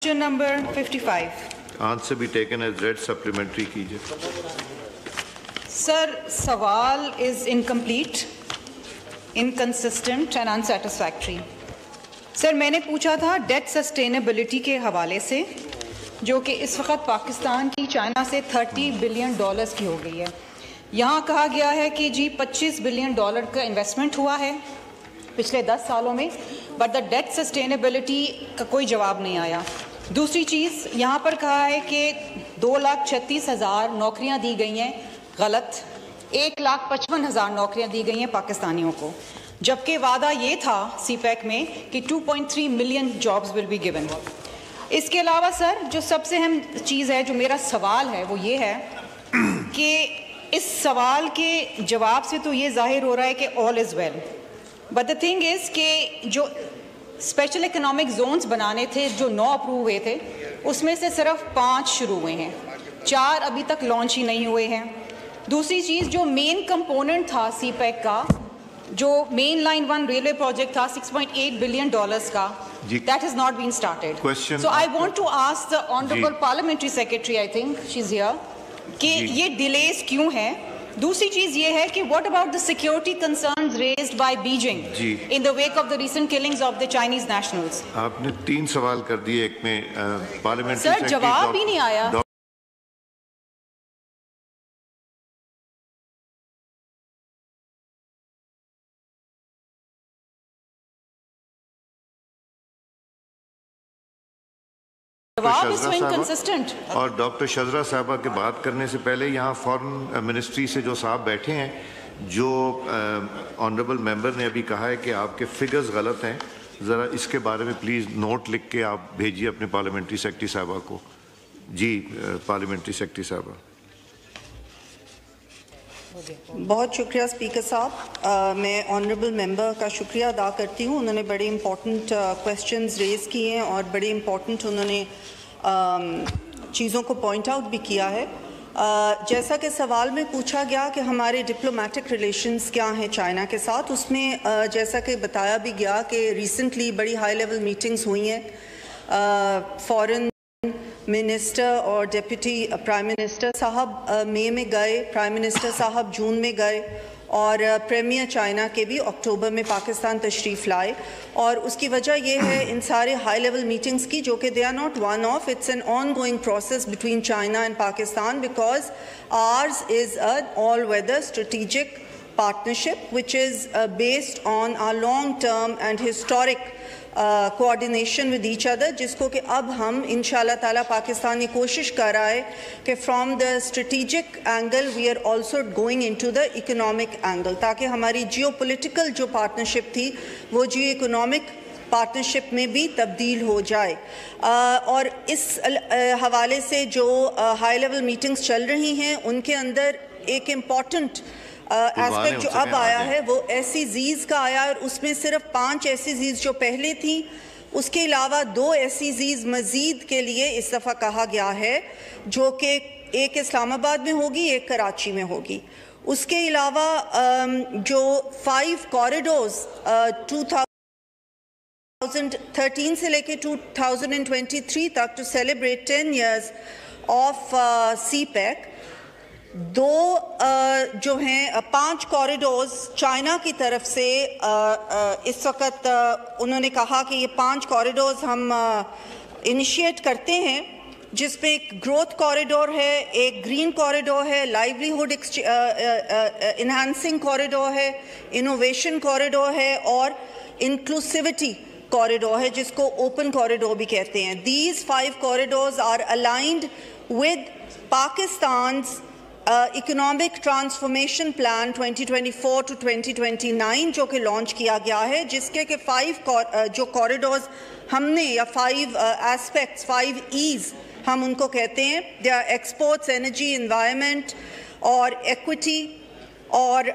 Question number 55. Answer be taken as read. Supplementary कीजिए. Sir, सवाल is incomplete, inconsistent and unsatisfactory. Sir, मैंने पूछा था डेट सस्टेनेबिलिटी के हवाले से, जो कि इस वक्त पाकिस्तान की चाइना से $30 बिलियन की हो गई है. यहाँ कहा गया है कि जी $25 बिलियन का इन्वेस्टमेंट हुआ है पिछले 10 सालों में, बट द डेट सस्टेनेबिलिटी का कोई जवाब नहीं आया. दूसरी चीज़ यहाँ पर कहा है कि 2,36,000 नौकरियाँ दी गई हैं, गलत. 1,55,000 नौकरियाँ दी गई हैं पाकिस्तानियों को, जबकि वादा ये था सीपैक में कि 2.3 million jobs will be given. इसके अलावा सर, जो सबसे अहम चीज़ है, जो मेरा सवाल है, वो ये है कि इस सवाल के जवाब से तो ये जाहिर हो रहा है कि all is well, but the thing is कि जो स्पेशल इकोनॉमिक जोन्स बनाने थे, जो 9 अप्रूव हुए थे, उसमें से सिर्फ 5 शुरू हुए हैं, 4 अभी तक लॉन्च ही नहीं हुए हैं. दूसरी चीज़, जो मेन कंपोनेंट था सीपैक का, जो मेन लाइन 1 रेलवे प्रोजेक्ट था $6.8 बिलियन का, that has not been started. Question. So I want to ask the honorable parliamentary secretary, I think she's here, कि ये डिलेज क्यों है. दूसरी चीज ये है कि what about the security concerns raised by Beijing in the wake of the recent killings of the Chinese nationals? आपने 3 सवाल कर दिए एक में. पार्लियामेंट्री सर, जवाब ही नहीं आया. और डॉक्टर शजरा साहबा के बात करने से पहले यहाँ फॉरेन मिनिस्ट्री से जो साहब बैठे हैं, जो ऑनरेबल मेंबर ने अभी कहा है कि आपके फिगर्स गलत हैं, ज़रा इसके बारे में प्लीज़ नोट लिख के आप भेजिए अपने पार्लियामेंट्री सेक्रेटरी साहबा को. जी पार्लियामेंट्री सेक्रेटरी साहबा. बहुत शुक्रिया स्पीकर साहब. मैं ऑनरेबल मेंबर का शुक्रिया अदा करती हूँ. उन्होंने बड़े इम्पोर्टेंट क्वेश्चंस रेज़ किए हैं और बड़े इम्पोर्टेंट उन्होंने चीज़ों को पॉइंट आउट भी किया है. जैसा कि सवाल में पूछा गया कि हमारे डिप्लोमेटिक रिलेशंस क्या हैं चाइना के साथ, उसमें जैसा कि बताया भी गया कि रिसेंटली बड़ी हाई लेवल मीटिंग्स हुई हैं. फॉरेन मिनिस्टर और डिप्टी प्राइम मिनिस्टर साहब मई में गए, प्राइम मिनिस्टर साहब जून में गए, और प्रीमियर चाइना के भी अक्टूबर में पाकिस्तान तशरीफ़ लाए. और उसकी वजह यह है इन सारे हाई लेवल मीटिंग्स की, जो कि they are not one off, it's an ongoing process between China and Pakistan, because ours is a all weather strategic partnership which is based on our long term and historic coordination with each other, जिसको कि अब हम इंशाल्लाह ताला पाकिस्तान ये कोशिश कर रहा है कि from the strategic angle we are also going into the economic angle, ताकि हमारी geopolitical जो partnership थी वो geo-economic पार्टनरशिप में भी तब्दील हो जाए. और इस हवाले से जो हाई लेवल मीटिंग्स चल रही हैं, उनके अंदर एक इम्पॉर्टेंट एस्पेक्ट जो अब आया है वो SEZs का आया, और उसमें सिर्फ 5 SEZs जो पहले थी, उसके अलावा 2 SEZs मज़ीद के लिए इस दफ़ा कहा गया है, जो कि एक इस्लामाबाद में होगी, एक कराची में होगी. उसके अलावा जो 5 कॉरिडोर्स 2013 से लेके 2023 तक to celebrate 10 years of CPEC, 2 जो हैं 5 कॉरिडोर्स चाइना की तरफ से इस वक्त उन्होंने कहा कि ये 5 कॉरिडोर्स हम इनिशिएट करते हैं, जिसमें एक ग्रोथ कॉरिडोर है, एक ग्रीन कॉरिडोर है, लाइवलीहुड इन्हांसिंग कॉरिडोर है, इनोवेशन कॉरिडोर है, और इंक्लूसिविटी कॉरिडोर है, जिसको ओपन कॉरिडोर भी कहते हैं. These 5 corridors are aligned with Pakistan's economic transformation plan 2024 to 2029 जो कि लॉन्च किया गया है, जिसके के 5 जो कॉरिडोर्स हमने, या 5 एस्पेक्ट्स, 5 E's हम उनको कहते हैं, they are exports, energy, environment और एक्विटी, और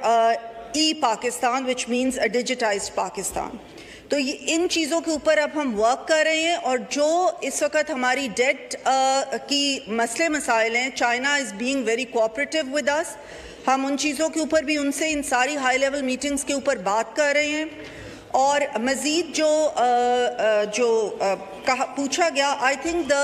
E Pakistan which means a digitized Pakistan. तो ये इन चीज़ों के ऊपर अब हम वर्क कर रहे हैं. और जो इस वक्त हमारी डेट की मसले मसाइल हैं, China is being very cooperative with us. हम उन चीज़ों के ऊपर भी उनसे इन सारी हाई लेवल मीटिंग्स के ऊपर बात कर रहे हैं. और मज़ीद जो पूछा गया, I think the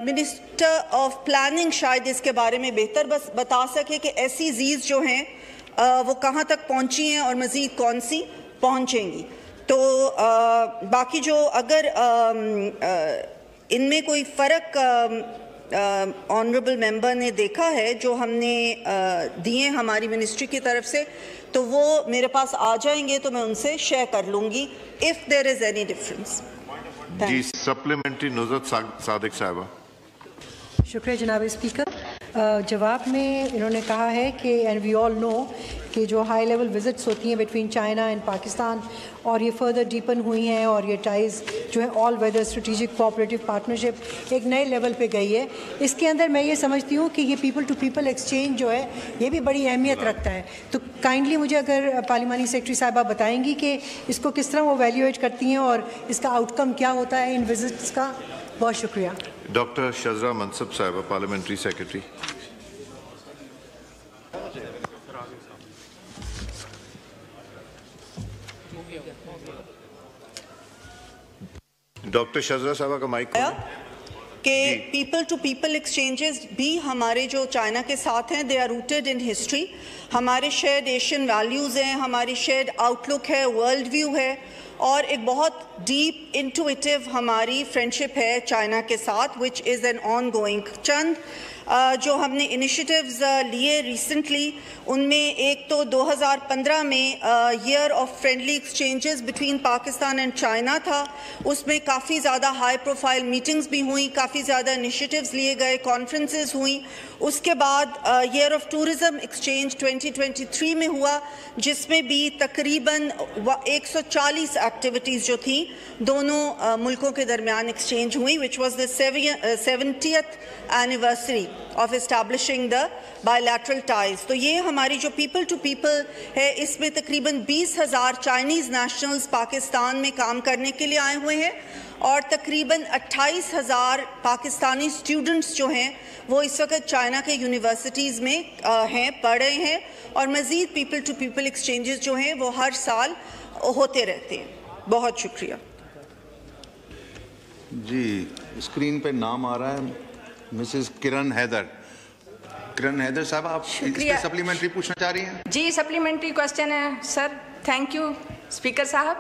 minister of planning शायद इसके बारे में बेहतर बस बता सके कि SEZs जो हैं वो कहाँ तक पहुँची हैं और मज़ीद कौन सी पहुँचेंगी। तो बाकी जो अगर इनमें कोई फ़र्क ऑनरेबल मेंबर ने देखा है जो हमने दिए हमारी मिनिस्ट्री की तरफ से, तो वो मेरे पास आ जाएंगे तो मैं उनसे शेयर कर लूँगी if there is any difference. जी, सप्लीमेंट्री नुज़रत सादिक साहिबा। शुक्रिया जनाब स्पीकर। जवाब में इन्होंने कहा है कि एंड वी ऑल नो कि जो हाई लेवल विजिट्स होती हैं बिटवीन चाइना एंड पाकिस्तान और ये फर्दर डीपन हुई हैं और ये टाइज़ जो है all weather strategic cooperative partnership एक नए लेवल पे गई है। इसके अंदर मैं ये समझती हूँ कि ये पीपल टू पीपल एक्सचेंज जो है ये भी बड़ी अहमियत रखता है। तो काइंडली मुझे अगर पार्लिमानी सेक्रेटरी साहबा बताएंगी कि इसको किस तरह वो वैल्यूएट करती हैं और इसका आउटकम क्या होता है इन विजिट्स का। बहुत शुक्रिया। डॉक्टर शजरा मनसब साहिबा, पार्लियामेंट्री सेक्रेटरी। डॉक्टर शजरा साहिबा का माइक कि पीपल टू पीपल एक्सचेंजेस भी हमारे जो चाइना के साथ हैं, they are rooted in history. हमारे शेयर्ड एशियन वैल्यूज़ हैं, हमारी शेयर्ड आउटलुक है, वर्ल्ड व्यू है और एक बहुत डीप इंटुइटिव हमारी फ्रेंडशिप है चाइना के साथ, which is an ongoing. चंद जो हमने इनिशिएटिव्स लिए रिसेंटली, उनमें एक तो 2015 में year of friendly exchanges between Pakistan and China था। उसमें काफ़ी ज़्यादा हाई प्रोफाइल मीटिंग्स भी हुई, काफ़ी ज़्यादा इनिशिएटिव्स लिए गए, कॉन्फ्रेंसेस हुई। उसके बाद ईयर ऑफ टूरिज़म एक्सचेंज 2023 में हुआ, जिसमें भी तकरीबन 140 एक्टिविटीज़ जो थी दोनों मुल्कों के दरमियान एक्सचेंज हुई, which was the 70th anniversary of establishing the bilateral ties। तो ये हमारी जो people to people है, इसमें तकरीबन 20,000 चाइनीज़ नेशनल्स पाकिस्तान में काम करने के लिए आए हुए हैं और तकरीबन 28,000 पाकिस्तानी स्टूडेंट्स जो हैं वो इस वक्त चाइना के यूनिवर्सिटीज़ में हैं, पढ़ रहे हैं और मज़ीद people to people एक्सचेंजेस जो हैं वो हर साल होते रहते हैं। बहुत शुक्रिया। जी, स्क्रीन पे नाम आ रहा है मिसेस किरण हैदर। किरण हैदर साहब, आप इस पे सप्लीमेंट्री पूछना चाह रही हैं? जी, सप्लीमेंट्री क्वेश्चन है सर। थैंक यू स्पीकर साहब।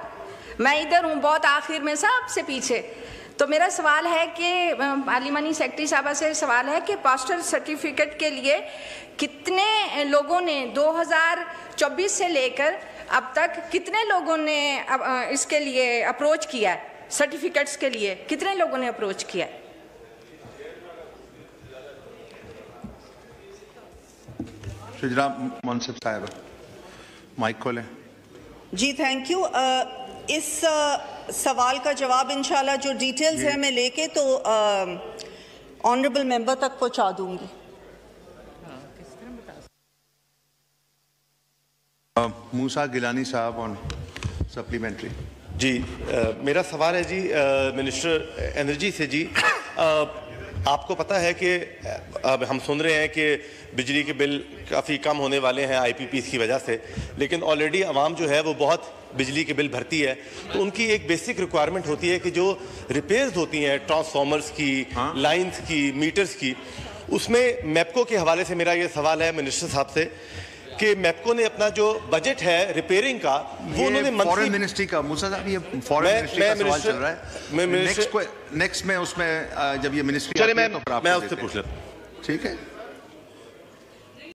मैं इधर हूँ बहुत आखिर में, सबसे पीछे। तो मेरा सवाल है कि पार्लिमानी सेक्रेटरी साहबा से सवाल है कि पोस्टल सर्टिफिकेट के लिए कितने लोगों ने 2024 से लेकर अब तक कितने लोगों ने इसके लिए अप्रोच किया है? सर्टिफिकेट्स के लिए कितने लोगों ने अप्रोच किया है? शुजरा मुनसिफ साहब, माइक खोलें। जी, थैंक यू। इस सवाल का जवाब इंशाल्लाह जो डिटेल्स है मैं लेके तो ऑनरेबल मेंबर तक पहुंचा दूंगी। मूसा गिलानी साहब ऑन सप्लीमेंट्री। जी, मेरा सवाल है जी मिनिस्टर एनर्जी से। जी, आपको पता है कि अब हम सुन रहे हैं कि बिजली के बिल काफ़ी कम होने वाले हैं IPPs की वजह से, लेकिन ऑलरेडी आवाम जो है वो बहुत बिजली के बिल भरती है। तो उनकी एक बेसिक रिक्वायरमेंट होती है कि जो रिपेयर्स होती हैं ट्रांसफार्मर्स की, लाइंस की, मीटर्स की, उसमें मैपको के हवाले से मेरा ये सवाल है मिनिस्टर साहब से कि मैपको ने अपना जो बजट है रिपेयरिंग का वो उन्होंने फॉरेन मिनिस्ट्री का, मूसा साहब ये फॉरेन मिनिस्ट्री का सवाल चल रहा है। नेक्स्ट में उसमें जब ये मिनिस्ट्री मैं उससे पूछ लेता हूँ। ठीक है।